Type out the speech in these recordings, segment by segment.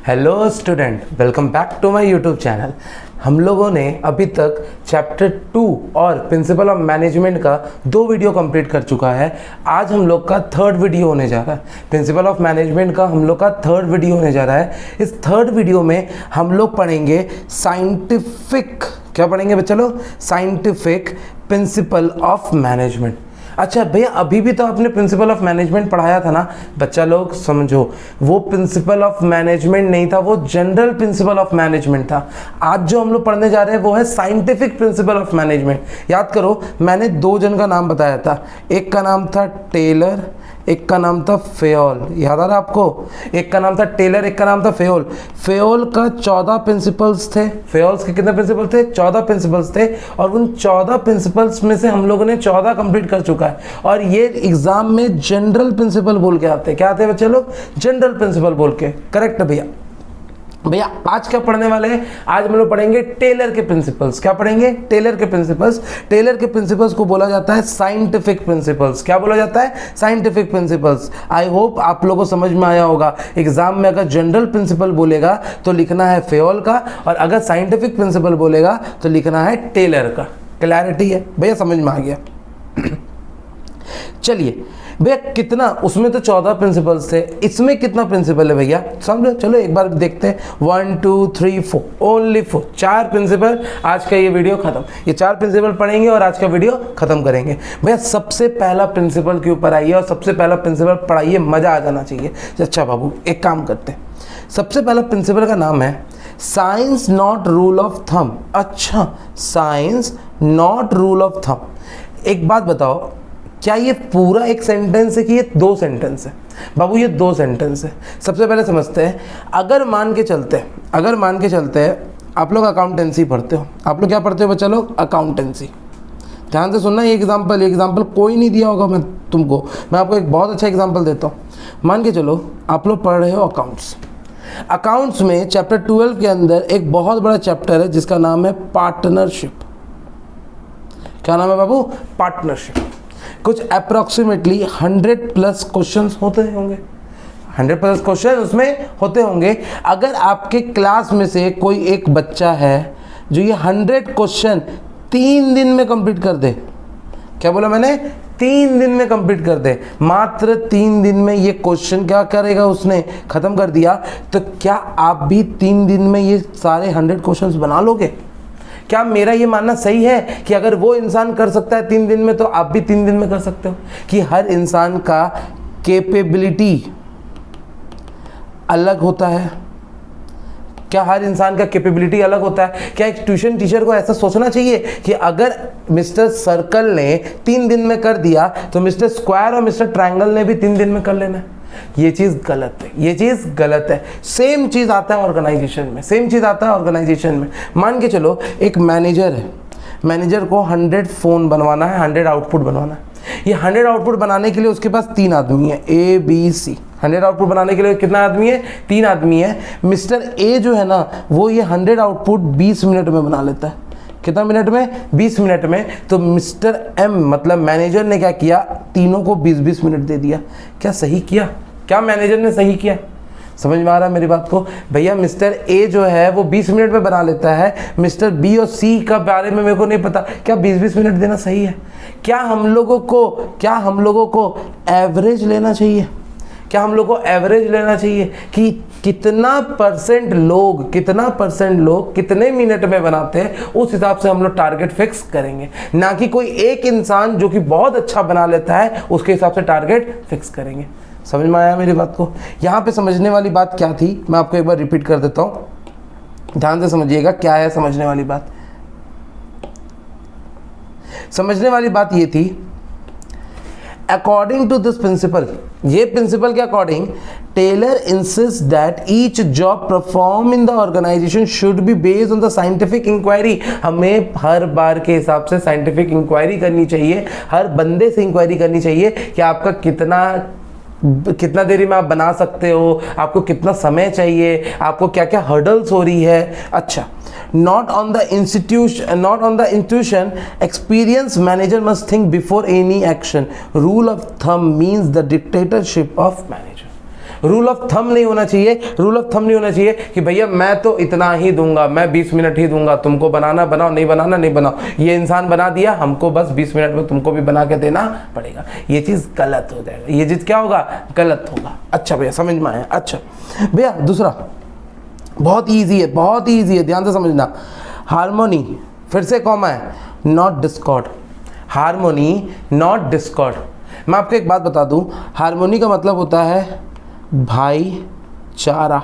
Hello student, welcome back to my YouTube channel. हम लोगों ने अभी तक चैप्टर 2 और प्रिंसिपल ऑफ मैनेजमेंट का 2 वीडियो कंप्लीट कर चुका है। आज हम लोग का 3rd वीडियो होने जा रहा है। प्रिंसिपल ऑफ मैनेजमेंट का हम लोग का 3rd वीडियो होने जा रहा है। इस 3rd वीडियो में हम लोग पढ़ेंगे साइंटिफिक, क्या पढ़ेंगे बच्चा लोग? Scientific principle of management. अच्छा भैया, अभी भी तो आपने प्रिंसिपल ऑफ मैनेजमेंट पढ़ाया था ना। बच्चा लोग समझो, वो प्रिंसिपल ऑफ मैनेजमेंट नहीं था, वो जनरल प्रिंसिपल ऑफ मैनेजमेंट था। आज जो हम लोग पढ़ने जा रहे हैं वो है साइंटिफिक प्रिंसिपल ऑफ मैनेजमेंट। याद करो, मैंने 2 जन का नाम बताया था। एक का नाम था टेलर, एक का नाम था फेयोल। याद आ रहा है आपको? एक का नाम था टेलर, एक का नाम था फेयोल। फेयोल का 14 प्रिंसिपल्स थे। फेयोल्स के कितने प्रिंसिपल थे? 14 प्रिंसिपल्स थे। और उन 14 प्रिंसिपल्स में से हम लोगों ने 14 कंप्लीट कर चुका है। और ये एग्जाम में जनरल प्रिंसिपल बोल के आते हैं। क्या आते हैं बच्चे लोग? जनरल प्रिंसिपल बोल के। करेक्ट भैया। भैया आज क्या पढ़ने वाले हैं? आज हम लोग पढ़ेंगे टेलर के प्रिंसिपल्स। क्या पढ़ेंगे? टेलर के प्रिंसिपल्स। टेलर के प्रिंसिपल्स को बोला जाता है साइंटिफिक प्रिंसिपल्स। क्या बोला जाता है? Scientific principles. आई होप आप लोगों को समझ में आया होगा। एग्जाम में अगर जनरल प्रिंसिपल बोलेगा तो लिखना है फेयोल का, और अगर साइंटिफिक प्रिंसिपल बोलेगा तो लिखना है टेलर का। क्लैरिटी है भैया? समझ में आ गया? चलिए भैया, कितना उसमें तो 14 प्रिंसिपल्स थे, इसमें कितना प्रिंसिपल है भैया? समझो, चलो एक बार देखते हैं। 1 2 3 4, ओनली 4, 4 प्रिंसिपल। आज का ये वीडियो खत्म। ये 4 प्रिंसिपल पढ़ेंगे और आज का वीडियो खत्म करेंगे। भैया सबसे पहला प्रिंसिपल के ऊपर आइए और सबसे पहला प्रिंसिपल पढ़ाइए, मजा आ जाना चाहिए। अच्छा बाबू, एक काम करते हैं। सबसे पहला प्रिंसिपल का नाम है science not rule of thumb. अच्छा, science not rule of thumb. एक बात बताओ, क्या ये पूरा एक सेंटेंस है कि ये 2 सेंटेंस है? बाबू ये 2 सेंटेंस है। सबसे पहले समझते हैं। अगर मान के चलते हैं आप लोग अकाउंटेंसी पढ़ते हो। आप लोग क्या पढ़ते हो बच्चा लोग? अकाउंटेंसी। ध्यान से सुनना, ये एग्जाम्पल कोई नहीं दिया होगा मैं तुमको। मैं आपको एक बहुत अच्छा एग्जाम्पल देता हूँ। मान के चलो आप लोग पढ़ रहे हो अकाउंट्स। अकाउंट्स में चैप्टर 12 के अंदर एक बहुत बड़ा चैप्टर है जिसका नाम है पार्टनरशिप। क्या नाम है बाबू? पार्टनरशिप। कुछ अप्रॉक्सीमेटली 100+ क्वेश्चंस होते होंगे। 100+ क्वेश्चन उसमें होते होंगे। अगर आपके क्लास में से कोई एक बच्चा है जो ये 100 क्वेश्चन 3 दिन में कंप्लीट कर दे, क्या बोला मैंने? 3 दिन में कंप्लीट कर दे, मात्र 3 दिन में ये क्वेश्चन क्या करेगा, उसने खत्म कर दिया, तो क्या आप भी 3 दिन में ये सारे 100 क्वेश्चंस बना लोगे? क्या मेरा ये मानना सही है कि अगर वो इंसान कर सकता है 3 दिन में तो आप भी 3 दिन में कर सकते हो? कि हर इंसान का कैपेबिलिटी अलग होता है। क्या हर इंसान का कैपेबिलिटी अलग होता है? क्या एक ट्यूशन टीचर को ऐसा सोचना चाहिए कि अगर मिस्टर सर्कल ने 3 दिन में कर दिया तो मिस्टर स्क्वायर और मिस्टर ट्रायंगल ने भी 3 दिन में कर लेना है? ये चीज़ गलत है, ये चीज़ गलत है। सेम चीज़ आता है ऑर्गेनाइजेशन में, सेम चीज़ आता है ऑर्गेनाइजेशन में। मान के चलो एक मैनेजर है, मैनेजर को 100 फ़ोन बनवाना है, 100 आउटपुट बनवाना है। ये 100 आउटपुट बनाने के लिए उसके पास 3 आदमी है, ABC। 100 आउटपुट बनाने के लिए कितना आदमी है? 3 आदमी है। मिस्टर ए जो है ना, वो ये 100 आउटपुट 20 मिनट में बना लेता है। कितना मिनट में? 20 मिनट में। तो मिस्टर एम मतलब मैनेजर ने क्या किया? तीनों को 20-20 मिनट दे दिया। क्या सही किया? क्या मैनेजर ने सही किया? समझ में आ रहा है मेरी बात को? भैया मिस्टर ए जो है वो 20 मिनट में बना लेता है। मिस्टर बी और सी का बारे में मेरे को नहीं पता। क्या 20-20 मिनट देना सही है? क्या हम लोगों को एवरेज लेना चाहिए? क्या हम लोग को एवरेज लेना चाहिए कि कितना परसेंट लोग कितने मिनट में बनाते हैं, उस हिसाब से हम लोग टारगेट फिक्स करेंगे। ना कि कोई एक इंसान जो कि बहुत अच्छा बना लेता है उसके हिसाब से टारगेट फिक्स करेंगे। समझ में आया मेरी बात को? यहाँ पे समझने वाली बात क्या थी, मैं आपको एक बार रिपीट कर देता हूँ, ध्यान से समझिएगा। क्या है समझने वाली बात? समझने वाली बात ये थी, अकॉर्डिंग टू दिस प्रिंसिपल, ये प्रिंसिपल के according Taylor insist that each job perform in the organisation should be based on the scientific inquiry. हमें हर बार के हिसाब से साइंटिफिक इंक्वायरी करनी चाहिए, हर बंदे से इंक्वायरी करनी चाहिए कि आपका कितना देरी में आप बना सकते हो, आपको कितना समय चाहिए, आपको क्या क्या हर्डल्स हो रही है। अच्छा, not on the intuition experienced manager must think before any action. Rule of thumb means the dictatorship of manager. Rule of thumb नहीं होना चाहिए, रूल ऑफ थंब नहीं होना चाहिए कि भैया मैं तो इतना ही दूंगा, मैं 20 मिनट ही दूंगा, तुमको बनाना बनाओ, नहीं बनाना नहीं बनाओ, ये इंसान बना दिया, हमको बस 20 मिनट में तुमको भी बना के देना पड़ेगा। ये चीज़ गलत हो जाएगा, ये चीज़ क्या होगा, गलत होगा। अच्छा भैया समझ में आया। अच्छा भैया दूसरा बहुत ईजी है, बहुत ईजी है, ध्यान से समझना। हार्मोनी, फिर से कॉमा है, not Discord. Harmony not Discord. मैं आपको एक बात बता दूं, हार्मोनी का मतलब होता है भाईचारा,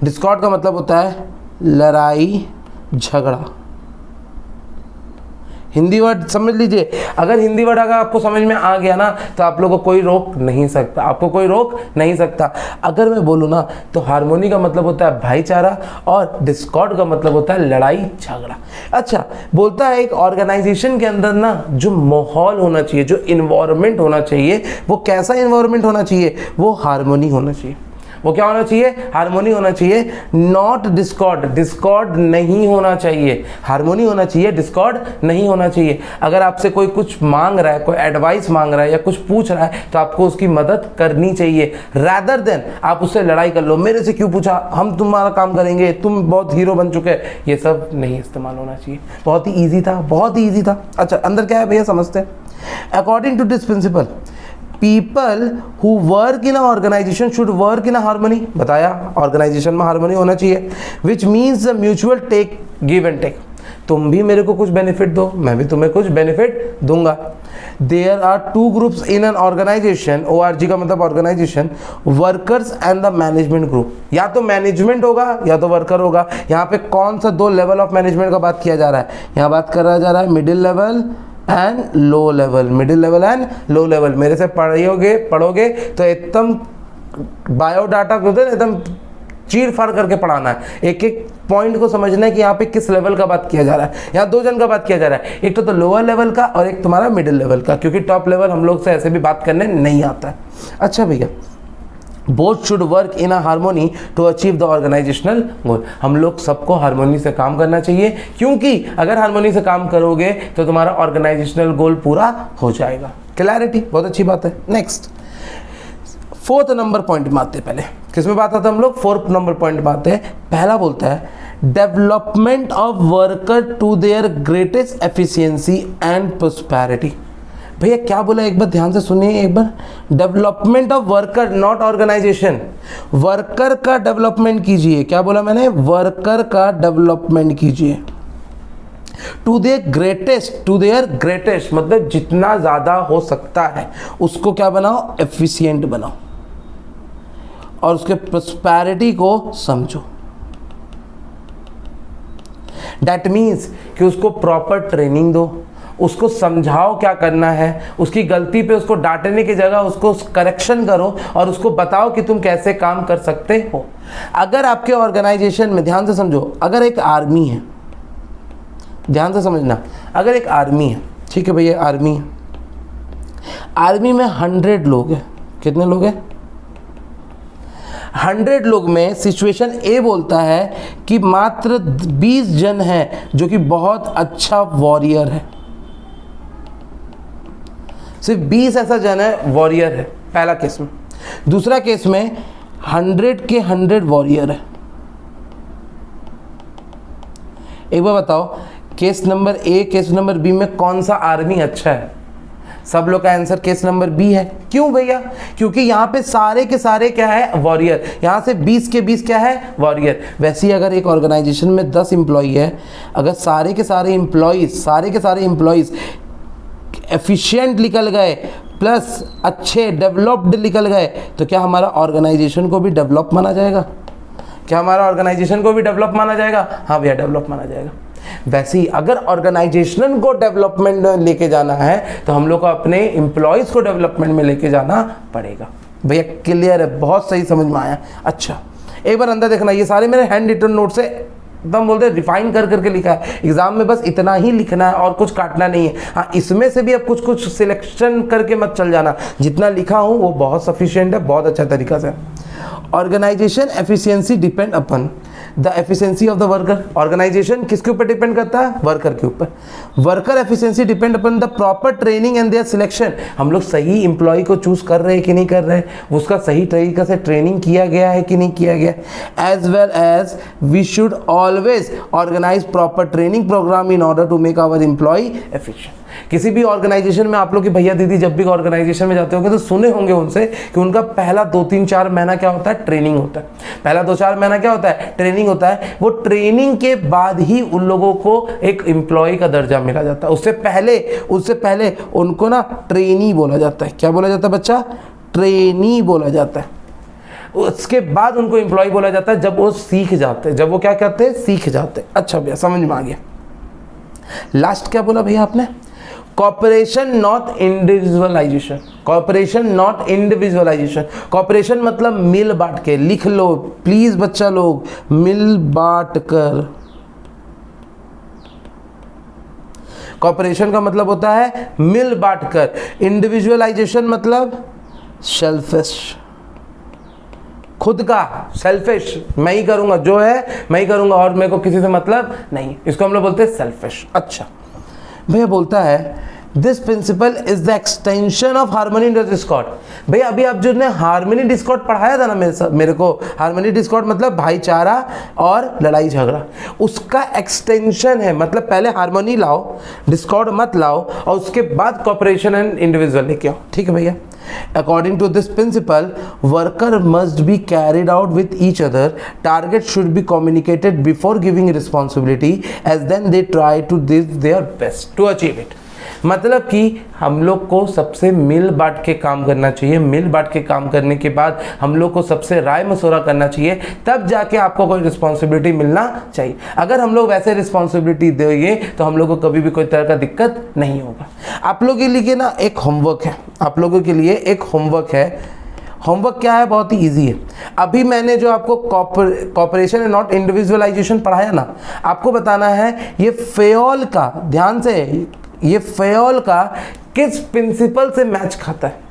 डिस्कॉर्ड का मतलब होता है लड़ाई झगड़ा। हिंदी वर्ड समझ लीजिए, अगर हिंदी वर्ड अगर आपको समझ में आ गया ना तो आप लोगों को कोई रोक नहीं सकता, आपको कोई रोक नहीं सकता। अगर मैं बोलूँ ना तो हार्मोनी का मतलब होता है भाईचारा और डिस्कॉर्ड का मतलब होता है लड़ाई झगड़ा। अच्छा, बोलता है एक ऑर्गेनाइजेशन के अंदर ना जो माहौल होना चाहिए, जो इन्वायरमेंट होना चाहिए, वो कैसा इन्वायरमेंट होना चाहिए, वो हार्मोनी होना चाहिए। वो क्या होना चाहिए, हार्मोनी होना चाहिए, नॉट डिस्कॉर्ड। डिस्कॉर्ड नहीं होना चाहिए, हार्मोनी होना चाहिए, डिस्कॉर्ड नहीं होना चाहिए। अगर आपसे कोई कुछ मांग रहा है, कोई एडवाइस मांग रहा है या कुछ पूछ रहा है तो आपको उसकी मदद करनी चाहिए, रादर देन आप उससे लड़ाई कर लो, मेरे से क्यों पूछा, हम तुम्हारा काम करेंगे, तुम बहुत हीरो बन चुके हैं, ये सब नहीं इस्तेमाल होना चाहिए। बहुत ही ईजी था, बहुत ही ईजी था। अच्छा अंदर क्या है भैया समझते हैं। According to this principle, people who work in organization should work in harmony. बताया ऑर्गेनाइजेशन में हार्मनी होना चाहिए, which means the mutual take give and take. तुम भी मेरे को कुछ बेनिफिट दो, मैं भी तुम्हें कुछ बेनिफिट दूंगा। There are two groups in an organization, ORG का मतलब organization, workers and the management group. या तो मैनेजमेंट होगा या तो वर्कर होगा। यहाँ पे कौन सा दो लेवल ऑफ मैनेजमेंट का बात किया जा रहा है, यहाँ बात करा जा रहा है middle level and low level, middle level and low level. मेरे से पढ़ोगे तो एकदम बायोडाटा को एकदम चीर फाड़ करके पढ़ाना है, एक एक पॉइंट को समझना है कि यहाँ पे किस लेवल का बात किया जा रहा है। यहाँ दो जन का बात किया जा रहा है, एक तो लोअर लेवल का और एक तुम्हारा मिडिल लेवल का, क्योंकि टॉप लेवल हम लोग से ऐसे भी बात करने नहीं आता है। अच्छा भैया, both should work in a harmony to achieve the organizational goal. हम लोग सबको हार्मोनी से काम करना चाहिए, क्योंकि अगर हार्मोनी से काम करोगे तो तुम्हारा ऑर्गेनाइजेशनल गोल पूरा हो जाएगा। क्लैरिटी, बहुत अच्छी बात है। नेक्स्ट 4th नंबर पॉइंट में आते हैं। पहले किसमें बात आता है हम लोग, 4th नंबर पॉइंट में आते हैं। पहला बोलता है development of worker to their greatest efficiency and prosperity. भैया क्या बोला, एक बार ध्यान से सुनिए एक बार। Development of worker, not organization. Worker का डेवलपमेंट कीजिए। क्या बोला मैंने, वर्कर का डेवलपमेंट कीजिए टू देयर ग्रेटेस्ट, मतलब जितना ज्यादा हो सकता है उसको क्या बनाओ, एफिशिएंट बनाओ, और उसके प्रोस्पेरिटी को समझो। दैट मीन्स कि उसको प्रॉपर ट्रेनिंग दो, उसको समझाओ क्या करना है, उसकी गलती पे उसको डांटने की जगह उसको करेक्शन करो और उसको बताओ कि तुम कैसे काम कर सकते हो। अगर आपके ऑर्गेनाइजेशन में, ध्यान से समझो, अगर एक आर्मी है, ध्यान से समझना, अगर एक आर्मी है, ठीक है भैया, आर्मी है, आर्मी में 100 लोग हैं। कितने लोग हैं, 100 लोग में सिचुएशन ए बोलता है कि मात्र 20 जन हैं जो कि बहुत अच्छा वॉरियर है। सिर्फ 20 ऐसा जन है वॉरियर है, पहला केस में। दूसरा केस में 100 के 100 वॉरियर है। एक बार बताओ, case number A, case number B में कौन सा आर्मी अच्छा है? सब लोग का आंसर केस नंबर बी है। क्यों भैया? क्योंकि यहाँ पे सारे के सारे क्या है, वॉरियर। यहाँ से 20 के 20 क्या है, वॉरियर। वैसे ही अगर एक ऑर्गेनाइजेशन में 10 एम्प्लॉई है, अगर सारे के सारे एम्प्लॉइज एफिशिएंट निकल गए प्लस अच्छे डेवलप्ड निकल गए, तो क्या हमारा ऑर्गेनाइजेशन को भी डेवलप माना जाएगा? क्या हमारा ऑर्गेनाइजेशन को भी डेवलप माना जाएगा? हाँ भैया, डेवलप माना जाएगा। वैसे ही अगर ऑर्गेनाइजेशन को डेवलपमेंट में लेके जाना है तो हम लोग को अपने एम्प्लॉयज़ को डेवलपमेंट में लेके जाना पड़ेगा। भैया क्लियर है, बहुत सही समझ में आया। अच्छा, एक बार अंदर देखना, ये सारे मेरे हैंड रिटन नोट से एकदम बोलते हैं रिफाइन कर करके लिखा है। एग्जाम में बस इतना ही लिखना है और कुछ काटना नहीं है। हाँ, इसमें से भी अब कुछ कुछ सिलेक्शन करके मत चल जाना। जितना लिखा हूँ वो बहुत सफिशिएंट है, बहुत अच्छा तरीका से। Organization efficiency depend upon the efficiency of the worker. Organization किसके ऊपर डिपेंड करता है? वर्कर के ऊपर। Worker efficiency depend upon the proper training and their selection. हम लोग सही एम्प्लॉय को चूज कर रहे हैं कि नहीं कर रहे हैं, उसका सही तरीके से ट्रेनिंग किया गया है कि नहीं किया गया। As well as we should always organize proper training program in order to make our employ efficient. किसी भी ऑर्गेनाइजेशन में आप लोग की भैया दीदी जब भी ऑर्गेनाइजेशन में जाते होंगे तो सुने होंगे उनसे कि उनका पहला 2-3-4 महीना क्या होता है? ट्रेनिंग होता है। पहला 2-4 महीना क्या होता है? ट्रेनिंग होता है। वो ट्रेनिंग के बाद ही उन लोगों को एक एम्प्लॉय का दर्जा मिला जाता है। उससे पहले उनको ना ट्रेनी बोला जाता है। क्या बोला जाता है बच्चा? ट्रेनी बोला जाता है। उसके बाद उनको एम्प्लॉय बोला जाता है जब वो सीख जाते हैं। जब वो क्या करते हैं? सीख जाते हैं। अच्छा भैया समझ में आ गया। लास्ट क्या बोला भैया आपने? Cooperation not individualization. Cooperation not individualization. Cooperation मतलब मिल बांट के। लिख लो प्लीज बच्चा लोग, मिल बांट कर। कॉपरेशन का मतलब होता है मिल बांट कर। इंडिविजुअलाइजेशन मतलब सेल्फिश, खुद का, सेल्फिश, मैं ही करूंगा, जो है मैं ही करूंगा और मेरे को किसी से मतलब नहीं। इसको हम लोग बोलते हैं सेल्फिश। अच्छा भैया बोलता है this principle is the extension of harmony Discord. भैया अभी आप जो ने हार्मनी डिस्कॉर्ड पढ़ाया था ना मेरे को, हार्मनी डिस्कॉर्ड मतलब भाईचारा और लड़ाई झगड़ा, उसका एक्सटेंशन है। मतलब पहले हार्मनी लाओ, डिस्कॉर्ड मत लाओ, और उसके बाद कॉपरेशन एंड इंडिविजुअल लेके आओ। ठीक है भैया। According to this principle, worker must be carried out with each other. Target should be communicated before giving responsibility, as then they try to do their best to achieve it. मतलब कि हम लोग को सबसे मिल बांट के काम करना चाहिए। मिल बांट के काम करने के बाद हम लोग को सबसे राय मशवरा करना चाहिए, तब जाके आपको कोई रिस्पॉन्सिबिलिटी मिलना चाहिए। अगर हम लोग वैसे रिस्पॉन्सिबिलिटी देंगे तो हम लोग को कभी भी कोई तरह का दिक्कत नहीं होगा। आप लोगों के लिए ना एक होमवर्क है, आप लोगों के लिए एक होमवर्क है। होमवर्क क्या है? बहुत ही इजी है। अभी मैंने जो आपको कॉपरेशन एंड नॉट इंडिविजुअलाइजेशन पढ़ाया ना, आपको बताना है ये फेयोल का, ध्यान से, ये फेयोल का किस प्रिंसिपल से मैच खाता है।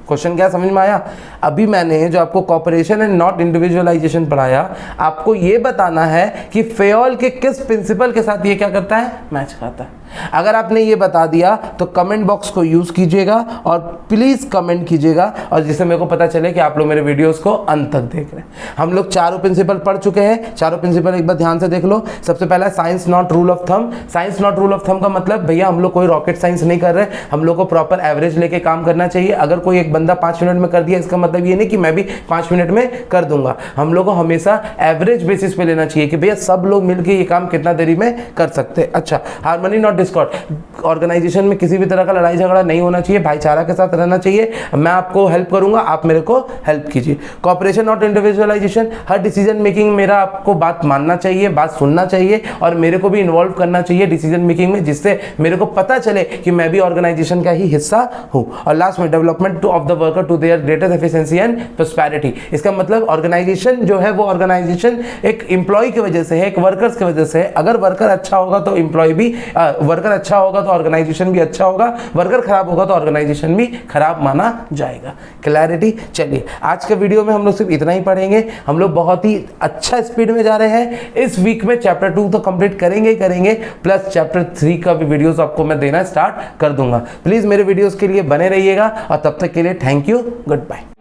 क्वेश्चन क्या समझ में आया? अभी मैंने जो आपको कॉपरेशन एंड नॉट इंडिविजुअलाइजेशन पढ़ाया, आपको ये बताना है कि फेयोल के किस प्रिंसिपल के साथ ये क्या करता है? मैच खाता है। अगर आपने ये बता दिया तो कमेंट बॉक्स को यूज कीजिएगा और प्लीज कमेंट कीजिएगा, और जिससे मेरे को पता चले कि आप लोग मेरे वीडियोस को अंत तक देख रहे हैं। हम लोग चारों प्रिंसिपल पढ़ चुके हैं। चारों प्रिंसिपल एक बार ध्यान से देख लो। सबसे पहला science not rule of thumb. Science not rule of thumb का मतलब भैया हम लोग कोई रॉकेट साइंस नहीं कर रहे, हम लोग को प्रॉपर एवरेज लेके काम करना चाहिए। अगर कोई एक बंदा 5 मिनट में कर दिया, इसका मतलब ये नहीं कि मैं भी 5 मिनट में कर दूंगा। हम लोग को हमेशा एवरेज बेसिस पे लेना चाहिए कि भैया सब लोग मिलकर ये काम कितना देरी में कर सकते हैं। अच्छा, हार्मनी नॉट डिस्कॉर्ड। ऑर्गेनाइजेशन में किसी भी तरह का लड़ाई झगड़ा नहीं होना चाहिए, भाईचारा के साथ रहना चाहिए। मैं आपको हेल्प करूंगा, आप मेरे को हेल्प कीजिए। कॉपरेशन नॉट इंडिविजुअलाइजेशन, हर डिसीजन मेकिंग मेरा आपको बात मानना चाहिए, बात सुनना चाहिए और मेरे को भी इन्वॉल्व करना चाहिए डिसीजन मेकिंग में, जिससे मेरे को पता चले कि मैं भी ऑर्गेनाइजेशन का ही हिस्सा हूं। और लास्ट में development of the worker to their greatest efficiency and prosperity. इसका मतलब ऑर्गेनाइजेशन जो है वो ऑर्गेनाइजेशन एक एम्प्लॉय की वजह से है, एक वर्कर्स की वजह से है। अगर वर्कर अच्छा होगा तो एम्प्लॉय भी, वर्कर अच्छा होगा तो ऑर्गेनाइजेशन भी अच्छा होगा, वर्कर खराब होगा तो ऑर्गेनाइजेशन भी खराब माना जाएगा। क्लैरिटी? चलिए आज के वीडियो में हम लोग सिर्फ इतना ही पढ़ेंगे। हम लोग बहुत ही अच्छा स्पीड में जा रहे हैं। इस वीक में चैप्टर 2 तो कंप्लीट करेंगे ही करेंगे, प्लस चैप्टर 3 का भी वीडियोस आपको मैं देना स्टार्ट कर दूंगा। प्लीज मेरे वीडियोस के लिए बने रहिएगा और तब तक के लिए थैंक यू, गुड बाय।